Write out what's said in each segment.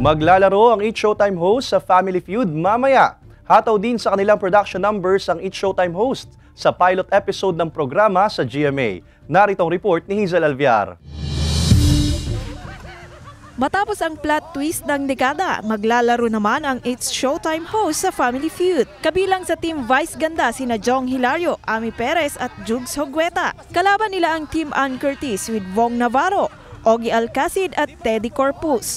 Maglalaro ang It's Showtime host sa Family Feud mamaya. Hataw din sa kanilang production numbers ang It's Showtime host sa pilot episode ng programa sa GMA. Narito ang report ni Hazel Alviar. Matapos ang plot twist ng dekada, maglalaro naman ang It's Showtime host sa Family Feud. Kabilang sa Team Vice Ganda sina Jong Hilario, Ami Perez at Jugs Hogweta. Kalaban nila ang Team Ann Curtis with Vong Navarro, Ogie Alcacid at Teddy Corpus.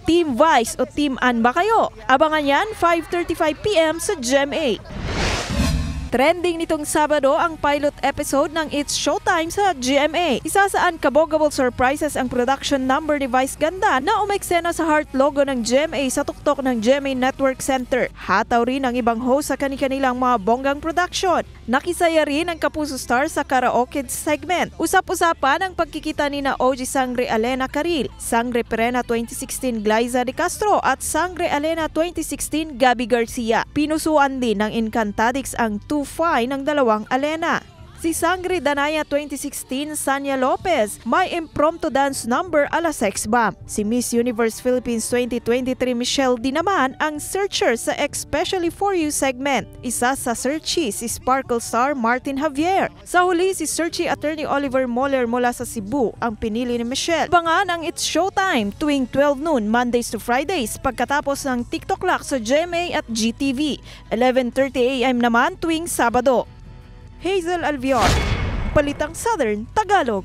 Team Vice o Team Ann ba kayo? Abangan yan 5:35 PM sa GMA. Trending nitong Sabado ang pilot episode ng It's Showtime sa GMA. Isa saan kabogable surprises ang production number ni Vice Ganda na umeksena sa heart logo ng GMA sa tuktok ng GMA Network Center. Hataw rin ang ibang host sa kanilang mga bonggang production. Nakisaya rin ang Kapuso Star sa karaoke segment. Usap-usapan ang pagkikita ni na OG Sangre Alena Carril, Sangre Perena 2016 Glyza de Castro at Sangre Alena 2016 Gabby Garcia. Pinusuan din ng Encantadix ang 2-5 ng dalawang Alena. Si Sangre Danaya 2016 Sanya Lopez may impromptu dance number ala Sex Bomb. Si Miss Universe Philippines 2023 Michelle din naman ang searcher sa Especially For You segment. Isa sa searchee si Sparkle Star Martin Javier. Sa huli si searchee Attorney Oliver Moller mula sa Cebu ang pinili ni Michelle. Abangan ang It's Showtime tuwing 12 noon Mondays to Fridays pagkatapos ng TikTok Lock sa GMA at GTV. 11:30 AM naman tuwing Sabado. Hazel Alviar, Balitang Southern Tagalog.